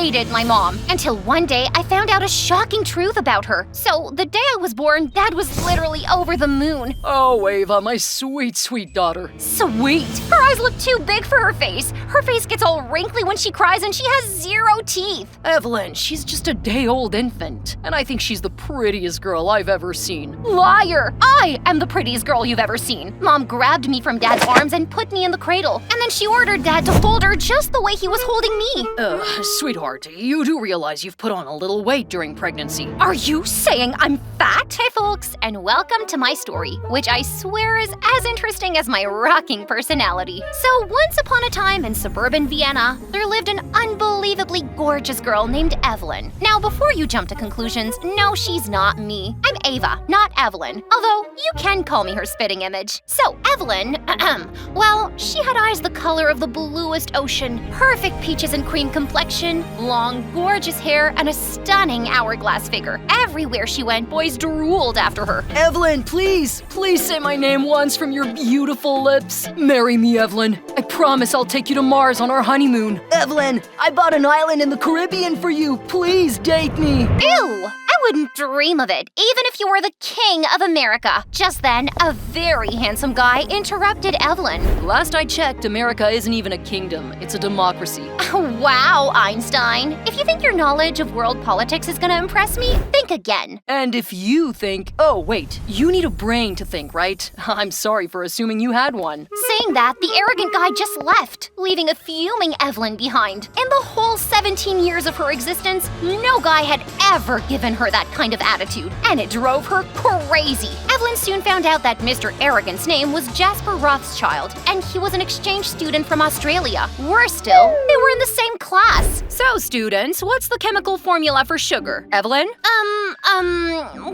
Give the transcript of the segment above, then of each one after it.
hated my mom until one day I found out a shocking truth about her. So the day I was born, Dad was literally over the moon. Oh, Ava, my sweet, sweet daughter. Sweet. Her eyes look too big for her face. Her face gets all wrinkly when she cries and she has 0 teeth. Evelyn, she's just a day-old infant, and I think she's the prettiest girl I've ever seen. Liar! I am the prettiest girl you've ever seen. Mom grabbed me from Dad's arms and put me in the cradle, and then she ordered Dad to hold her just the way he was holding me. Sweetheart, you do realize you've put on a little weight during pregnancy. Are you saying I'm fat? Hey folks, and welcome to my story, which I swear is as interesting as my rocking personality. So once upon a time in suburban Vienna, there lived an unbelievably gorgeous girl named Evelyn. Now before you jump to conclusions, no, she's not me. I'm Ava, not Evelyn, although you can call me her spitting image. So Evelyn, well, she had eyes the color of the bluest ocean, perfect peaches and cream complexion, long, gorgeous hair, and a stunning hourglass figure. Everywhere she went, boys drooled after her. Evelyn, please say my name once from your beautiful lips. Marry me, Evelyn. I promise I'll take you to Mars on our honeymoon. Evelyn, I bought an island in the Caribbean for you. Please date me. Ew! I wouldn't dream of it, even if you were the king of America. Just then, a very handsome guy interrupted Evelyn. Last I checked, America isn't even a kingdom. It's a democracy. Wow, Einstein. If you think your knowledge of world politics is gonna impress me, think again. And if you think, oh wait, you need a brain to think, right? I'm sorry for assuming you had one. Saying that, the arrogant guy just left, leaving a fuming Evelyn behind. In the whole 17 years of her existence, no guy had ever given her that kind of attitude, and it drove her crazy. Evelyn soon found out that Mr. Arrogant's name was Jasper Rothschild, and he was an exchange student from Australia. Worse still, they were in the same class. So, students, what's the chemical formula for sugar? Evelyn?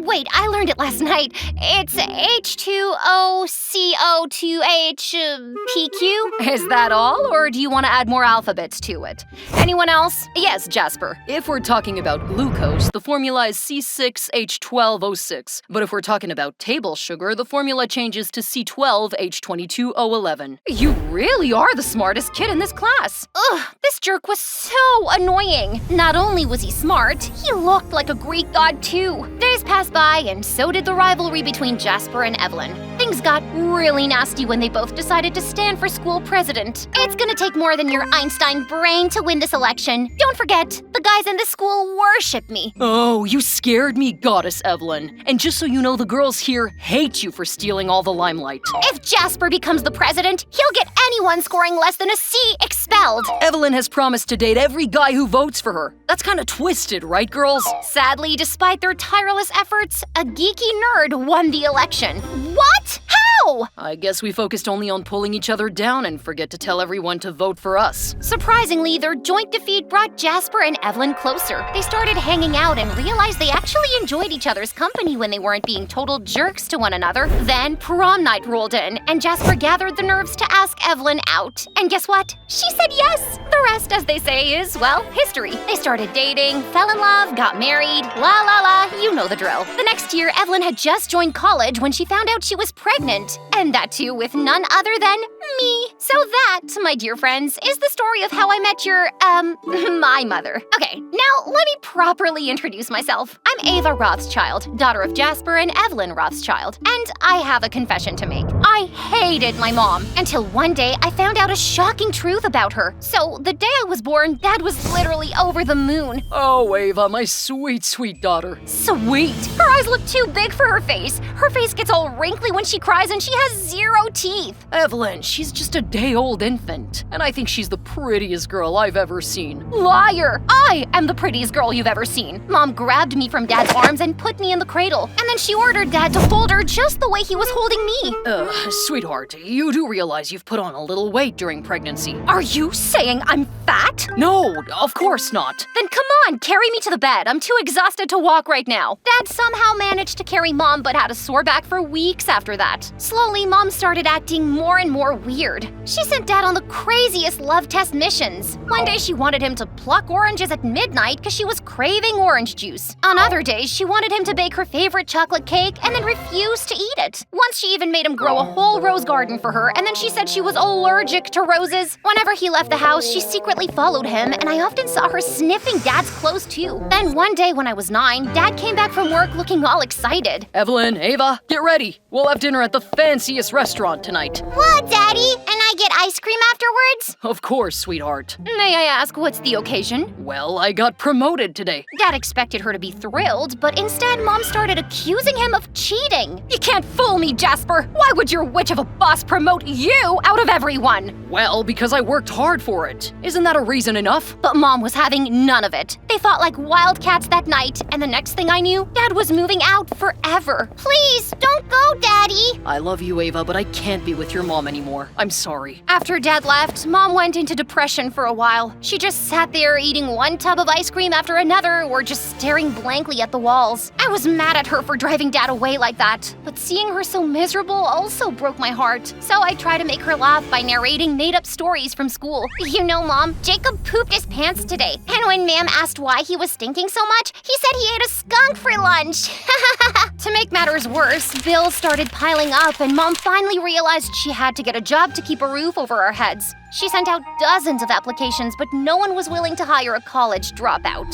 Wait, I learned it last night. It's H2OCO2HPQ. Is that all, or do you want to add more alphabets to it? Anyone else? Yes, Jasper. If we're talking about glucose, the formula is C6H12O6. But if we're talking about table sugar, the formula changes to C12H22O11. You really are the smartest kid in this class. Ugh, this jerk was so annoying. Not only was he smart, he looked like a Greek god too. Days passed by, and so did the rivalry between Jasper and Evelyn. Things got really nasty when they both decided to stand for school president. It's gonna take more than your Einstein brain to win this election. Don't forget, the guys in this school worship me. Oh, you scared me, goddess Evelyn. And just so you know, the girls here hate you for stealing all the limelight. If Jasper becomes the president, he'll get anyone scoring less than a C expelled. Evelyn has promised to date every guy who votes for her. That's kind of twisted, right, girls? Sadly, despite their tireless efforts, a geeky nerd won the election. What? How? I guess we focused only on pulling each other down and forget to tell everyone to vote for us. Surprisingly, their joint defeat brought Jasper and Evelyn closer. They started hanging out and realized they actually enjoyed each other's company when they weren't being total jerks to one another. Then prom night rolled in, and Jasper gathered the nerves to ask Evelyn out. And guess what? She said yes! The rest, as they say, is, well, history. They started dating, fell in love, got married, la la la, you know the drill. The next year, Evelyn had just joined college when she found out she was pregnant. And that too with none other than me. So that, my dear friends, is the story of how I met your, my mother. Okay, now let me properly introduce myself. I'm Ava Rothschild, daughter of Jasper and Evelyn Rothschild. And I have a confession to make. I hated my mom until one day I found out a shocking truth about her. So the day I was born, Dad was literally over the moon. Oh, Ava, my sweet, sweet daughter. Sweet. Her eyes look too big for her face. Her face gets all wrinkly when she cries and she has 0 teeth. Evelyn, she's just a day-old infant, and I think she's the prettiest girl I've ever seen. Liar! I am the prettiest girl you've ever seen. Mom grabbed me from Dad's arms and put me in the cradle, and then she ordered Dad to hold her just the way he was holding me. Sweetheart, you do realize you've put on a little weight during pregnancy. Are you saying I'm fat? No, of course not. Then come on, carry me to the bed. I'm too exhausted to walk right now. Dad somehow managed to carry Mom but had a sore back for weeks after that. Slowly, Finally, Mom started acting more and more weird. She sent Dad on the craziest love test missions. One day she wanted him to pluck oranges at midnight because she was craving orange juice. On other days, she wanted him to bake her favorite chocolate cake and then refused to eat it. Once she even made him grow a whole rose garden for her, and then she said she was allergic to roses. Whenever he left the house, she secretly followed him, and I often saw her sniffing Dad's clothes too. Then one day when I was 9, Dad came back from work looking all excited. Evelyn, Ava, get ready. We'll have dinner at the fanciest restaurant tonight. What, Daddy? And I get ice cream afterwards? Of course, sweetheart. May I ask what's the occasion? Well, I got promoted today. Dad expected her to be thrilled, but instead Mom started accusing him of cheating. You can't fool me, Jasper. Why would your witch of a boss promote you out of everyone? Well, because I worked hard for it. Isn't that a reason enough? But Mom was having none of it. They fought like wildcats that night, and the next thing I knew, Dad was moving out forever. Please, don't go, Daddy. I love you, Ava, but I can't be with your mom anymore. I'm sorry. After Dad left, Mom went into depression for a while. She just sat there eating one tub of ice cream after another or just staring blankly at the walls. I was mad at her for driving Dad away like that, but seeing her so miserable also broke my heart. So I tried to make her laugh by narrating made-up stories from school. You know, Mom, Jacob pooped his pants today, and when Ma'am asked why he was stinking so much, he said he ate a skunk for lunch. To make matters worse, bills started piling up, and Mom finally realized she had to get a job to keep a roof over our heads. She sent out dozens of applications, but no one was willing to hire a college dropout.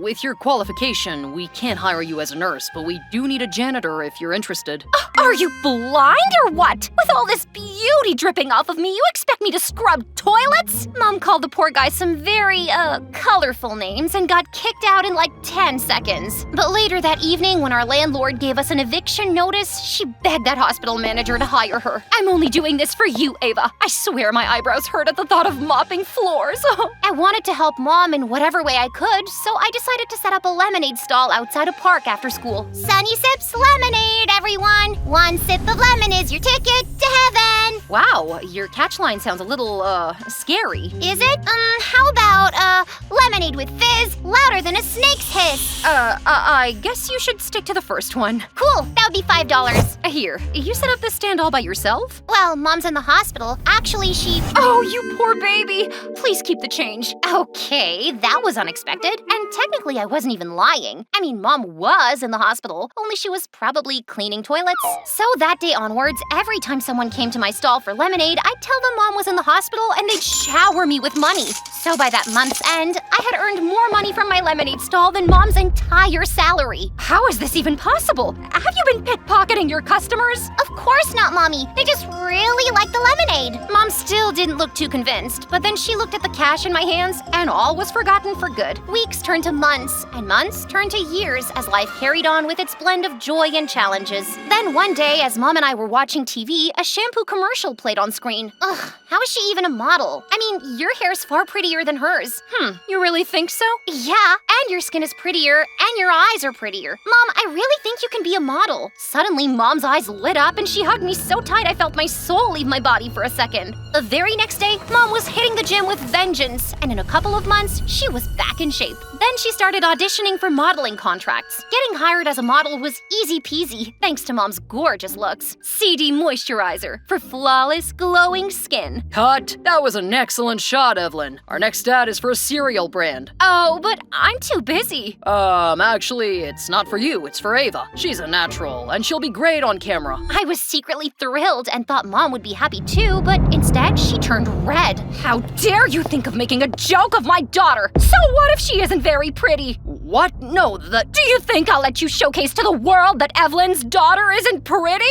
With your qualification, we can't hire you as a nurse, but we do need a janitor if you're interested. Are you blind or what? With all this beauty dripping off of me, you expect me to scrub toilets? Mom called the poor guy some very, colorful names and got kicked out in like 10 seconds. But later that evening, when our landlord gave us an eviction notice, she begged that hospital manager to hire her. I'm only doing this for you, Ava. I swear my eyebrows hurt at the thought of mopping floors. I wanted to help Mom in whatever way I could, so I decided to set up a lemonade stall outside a park after school. Sunny Sips Lemonade, everyone! One sip of lemon is your ticket to heaven! Wow, your catch line sounds a little, scary. Is it? How about, lemonade with fizz, louder than a snake's hiss? I guess you should stick to the first one. Cool, that would be $5. Here, you set up this stand all by yourself? Well, Mom's in the hospital. Actually, she... Oh, you poor baby! Please keep the change. Okay, that was unexpected. And technically, I wasn't even lying. I mean, Mom was in the hospital, only she was probably cleaning toilets. So that day onwards, every time someone came to my stall for lemonade, I'd tell them Mom was in the hospital and they'd shower me with money. So by that month's end, I had earned more money from my lemonade stall than Mom's entire salary. How is this even possible? Have you been pickpocketing your customers? Of course not, Mommy. They just really like the lemonade. Mom still didn't look too convinced, but then she looked at the cash in my hands and all was forgotten for good. Weeks turned to months, and months turned to years as life carried on with its blend of joy and challenges. Then one day, as Mom and I were watching TV, a shampoo commercial played on screen. Ugh, how is she even a model? I mean, your hair's far prettier than hers. You really think so? Yeah, and your skin is prettier, and your eyes are prettier. Mom, I really think you can be a model. Suddenly, Mom's eyes lit up and she hugged me so tight I felt my soul leave my body for a second. The very next day, Mom was hitting the gym with vengeance, and in a couple of months, she was back in shape. Then she started auditioning for modeling contracts. Getting hired as a model was easy peasy, thanks to Mom's gorgeous looks. CD moisturizer for flawless, glowing skin. Cut! That was an excellent shot, Evelyn. Our next ad is for a cereal brand. Oh, but I'm too busy. Actually, it's not for you, it's for Ava. She's a natural, and she'll be great on camera. I was secretly thrilled and thought Mom would be happy too, but instead she turned red. How dare you think of making a joke of my daughter? So what if she isn't very pretty? What? No, Do you think I'll let you showcase to the world that Evelyn's daughter isn't pretty?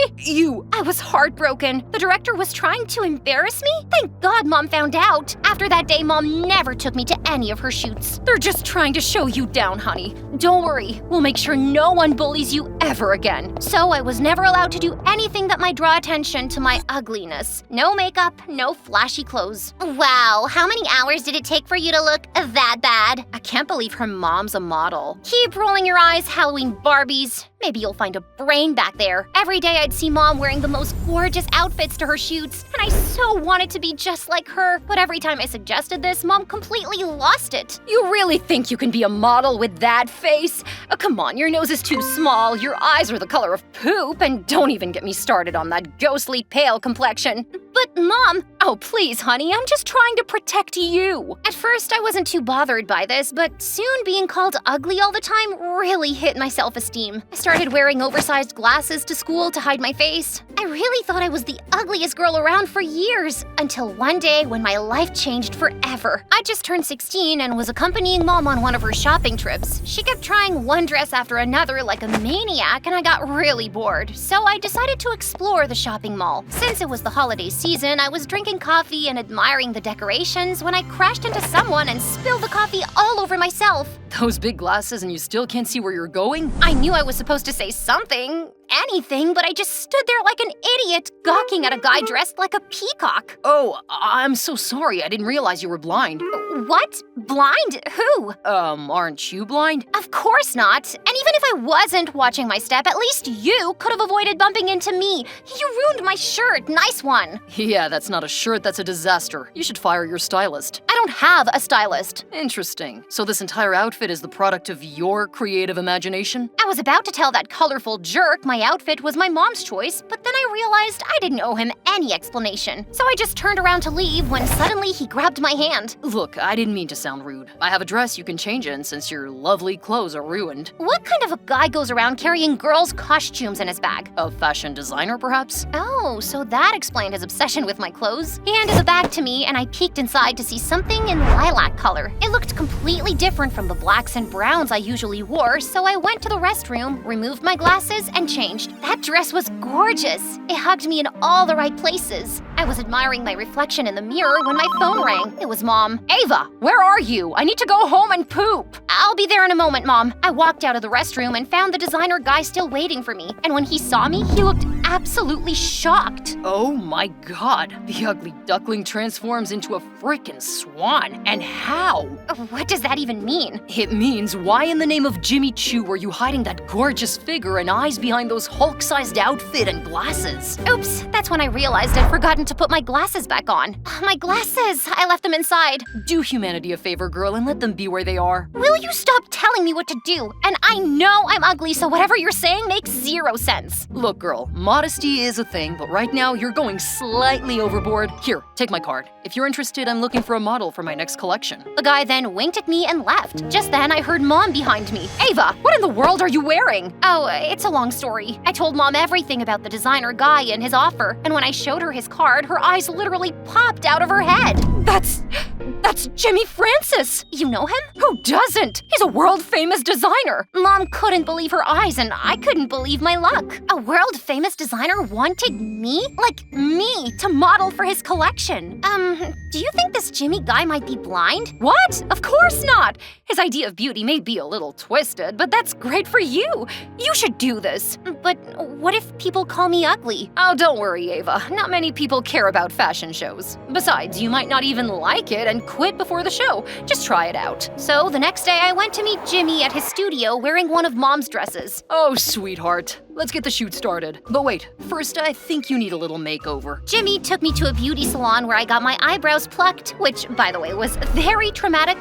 I was heartbroken. The director was trying to embarrass me? Thank God Mom found out. After that day, Mom never took me to any of her shoots. They're just trying to show you down, honey. Don't worry, we'll make sure no one bullies you ever again. So I was never allowed to do anything that might draw attention to my ugliness. No makeup, no flashy clothes. Wow, how many hours did it take for you to look that bad? I can't believe her mom's a model. Keep rolling your eyes, Halloween Barbies. Maybe you'll find a brain back there. Every day I'd see Mom wearing the most gorgeous outfits to her shoots, and I so wanted to be just like her. But every time I suggested this, Mom completely lost it. You really think you can be a model with that face? Come on, your nose is too small, your eyes are the color of poop, and don't even get me started on that ghostly pale complexion. But Mom… Oh, please, honey, I'm just trying to protect you. At first, I wasn't too bothered by this, but soon being called ugly all the time really hit my self-esteem. I started wearing oversized glasses to school to hide my face. I really thought I was the ugliest girl around for years, until one day when my life changed forever. I just turned 16 and was accompanying Mom on one of her shopping trips. She kept trying one dress after another like a maniac, and I got really bored, so I decided to explore the shopping mall. Since it was the holiday season, I was drinking coffee and admiring the decorations when I crashed into someone and spilled the coffee all over myself. Those big glasses and you still can't see where you're going? I knew I was supposed to say something, anything, but I just stood there like an idiot, gawking at a guy dressed like a peacock. Oh, I'm so sorry. I didn't realize you were blind. What? Blind? Who? Aren't you blind? Of course not. And even if I wasn't watching my step, at least you could have avoided bumping into me. You ruined my shirt. Nice one. Yeah, that's not a shirt, that's a disaster. You should fire your stylist. I don't have a stylist. Interesting. So this entire outfit is the product of your creative imagination? I was about to tell that colorful jerk my outfit was my mom's choice, but then I realized I didn't owe him any explanation. So I just turned around to leave when suddenly he grabbed my hand. Look, I didn't mean to sound rude. I have a dress you can change in since your lovely clothes are ruined. What kind of a guy goes around carrying girls' costumes in his bag? A fashion designer, perhaps? Oh, so that explained his obsession with my clothes. He handed the bag to me and I peeked inside to see something in lilac color. It looked completely different from the blacks and browns I usually wore, so I went to the restroom, removed my glasses, and changed. That dress was gorgeous. It hugged me in all the right places. I was admiring my reflection in the mirror when my phone rang. It was Mom. Ava, where are you? I need to go home and poop. I'll be there in a moment, Mom. I walked out of the restroom and found the designer guy still waiting for me. And when he saw me, he looked absolutely shocked. Oh my god, the ugly duckling transforms into a frickin' swan. And how? What does that even mean? It means, why in the name of Jimmy Choo were you hiding that gorgeous figure and eyes behind those Hulk-sized outfit and glasses? Oops, that's when I realized I'd forgotten to put my glasses back on. My glasses! I left them inside. Do humanity a favor, girl, and let them be where they are. Will you stop telling me what to do? And I know I'm ugly, so whatever you're saying makes zero sense. Look, girl, modesty is a thing, but right now you're going slightly overboard. Here, take my card. If you're interested, I'm looking for a model for my next collection. The guy then winked at me and left. Just then, I heard Mom behind me. Ava, what in the world are you wearing? Oh, it's a long story. I told Mom everything about the designer guy and his offer, and when I showed her his card, her eyes literally popped out of her head. That's Jimmy Francis! You know him? Who doesn't? He's a world-famous designer! Mom couldn't believe her eyes, and I couldn't believe my luck. A world-famous designer wanted me? Like me, to model for his collection. Do you think this Jimmy guy might be blind? What? Of course not! His idea of beauty may be a little twisted, but that's great for you! You should do this! But what if people call me ugly? Oh, don't worry, Ava. Not many people care about fashion shows. Besides, you might not even like it and quit before the show. Just try it out. So the next day I went to meet Jimmy at his studio wearing one of Mom's dresses. Oh, sweetheart. Let's get the shoot started. But wait, first I think you need a little makeover. Jimmy took me to a beauty salon where I got my eyebrows plucked, which, by the way, was very traumatic.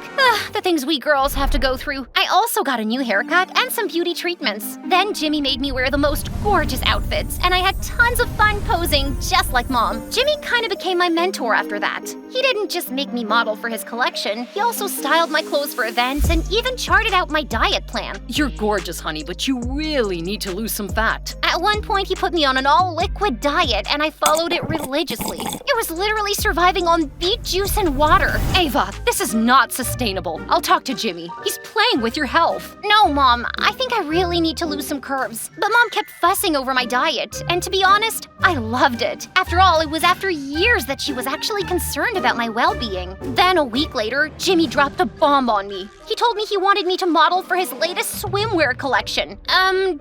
The things we girls have to go through. I also got a new haircut and some beauty treatments. Then Jimmy made me wear the most gorgeous outfits, and I had tons of fun posing just like Mom. Jimmy kind of became my mentor after that. He didn't just make me model for his collection, he also styled my clothes for events and even charted out my diet plan. You're gorgeous, honey, but you really need to lose some fat. At one point, he put me on an all-liquid diet, and I followed it religiously. It was literally surviving on beet juice and water. Ava, this is not sustainable. I'll talk to Jimmy. He's playing with your health. No, Mom, I think I really need to lose some curves. But Mom kept fussing over my diet, and to be honest, I loved it. After all, it was after years that she was actually concerned about my well-being. Then a week later, Jimmy dropped a bomb on me. He told me he wanted me to model for his latest swimwear collection.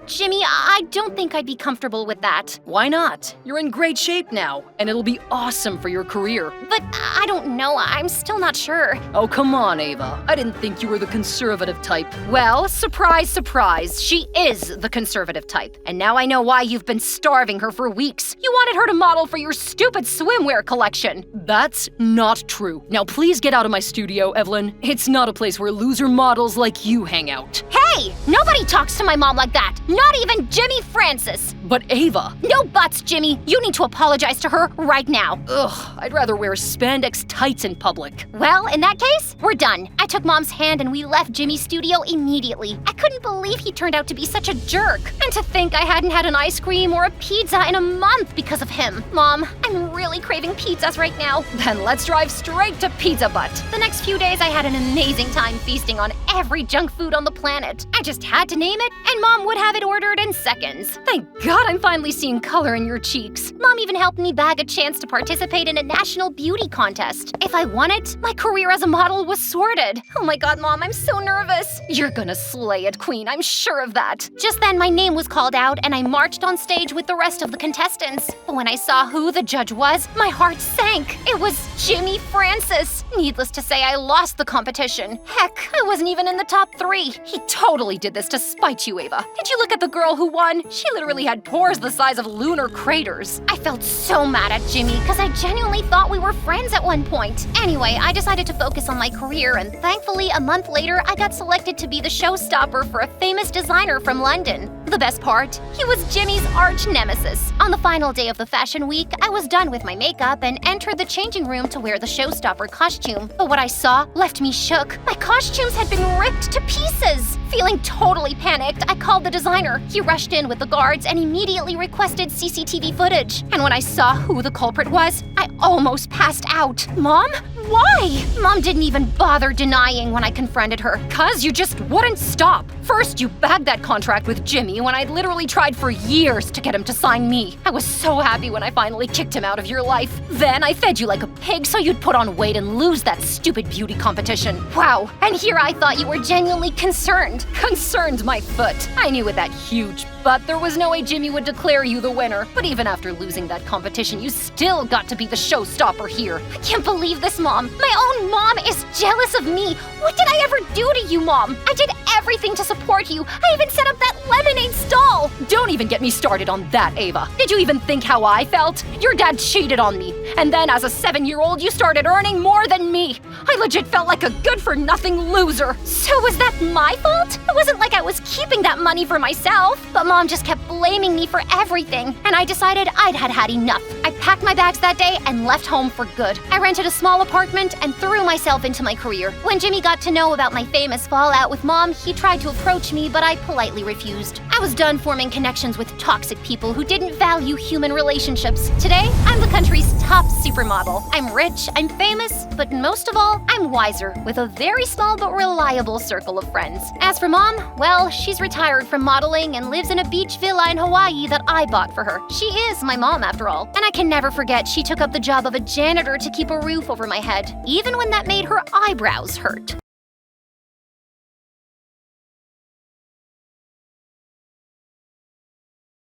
Jimmy, I don't think I'd be comfortable with that. Why not? You're in great shape now, and it'll be awesome for your career. But I don't know, I'm still not sure. Oh, come on, Ava. I didn't think you were the conservative type. Well, surprise, surprise, she is the conservative type. And now I know why you've been starving her for weeks. You wanted her to model for your stupid swimwear collection. That's not true. Now please get out of my studio, Evelyn. It's not a place where loser models like you hang out. Hey, nobody talks to my mom like that. Not even Jimmy Francis. But Ava. No buts, Jimmy. You need to apologize to her right now. Ugh, I'd rather wear spandex tights in public. Well, in that case, we're done. I took Mom's hand and we left Jimmy's studio immediately. I couldn't believe he turned out to be such a jerk. And to think I hadn't had an ice cream or a pizza in a month because of him. Mom, I'm really craving pizzas right now. Then let's drive straight to Pizza Butt. The next few days I had an amazing time feasting on every junk food on the planet. I just had to name it, and Mom would have it ordered in seconds. Thank God I'm finally seeing color in your cheeks. Mom even helped me bag a chance to participate in a national beauty contest. If I won it, my career as a model was sorted. Oh my God, Mom, I'm so nervous. You're gonna slay it, Queen. I'm sure of that. Just then, my name was called out, and I marched on stage with the rest of the contestants. But when I saw who the judge was, my heart sank. It was Jimmy Francis. Needless to say, I lost the competition. Heck, I wasn't even in the top 3. He totally did this to spite you, Ava. Did you look at the girl who won? She literally had pores the size of lunar craters. I felt so mad at Jimmy because I genuinely thought we were friends at one point. Anyway, I decided to focus on my career, and thankfully, a month later, I got selected to be the showstopper for a famous designer from London. The best part? He was Jimmy's arch nemesis. On the final day of the fashion week, I was done with my makeup and entered the changing room to wear the showstopper costume. But what I saw left me shook. My costumes had been ripped to pieces. Feeling totally panicked, I called the designer. He rushed in with the guards and immediately requested CCTV footage. And when I saw who the culprit was, I almost passed out. Mom? Why? Mom didn't even bother denying when I confronted her. 'Cause you just wouldn't stop. First, you bagged that contract with Jimmy when I'd literally tried for years to get him to sign me. I was so happy when I finally kicked him out of your life. Then I fed you like a pig so you'd put on weight and lose that stupid beauty competition. Wow, and here I thought you were genuinely concerned. Concerned my foot. I knew with that huge butt there was no way Jimmy would declare you the winner. But even after losing that competition, you still got to be the showstopper here. I can't believe this, Mom. My own mom is jealous of me. What did I ever do to you, Mom? I did everything to support you. I even set up that lemonade stall. Don't even get me started on that, Ava. Did you even think how I felt? Your dad cheated on me. And then as a 7-year-old, you started earning more than me. I legit felt like a good-for-nothing loser. So was that my fault? It wasn't like I was keeping that money for myself. But Mom just kept blaming me for everything, and I decided I'd had enough. I packed my bags that day and left home for good. I rented a small apartment and threw myself into my career. When Jimmy got to know about my famous fallout with Mom, he tried to approach me, but I politely refused. I was done forming connections with toxic people who didn't value human relationships. Today, I'm the country's top supermodel. I'm rich, I'm famous, but most of all, I'm wiser, with a very small but reliable circle of friends. As for Mom, well, she's retired from modeling and lives in a beach villa in Hawaii that I bought for her. She is my mom, after all. And I can never forget she took up the job of a janitor to keep a roof over my head, even when that made her eyebrows hurt.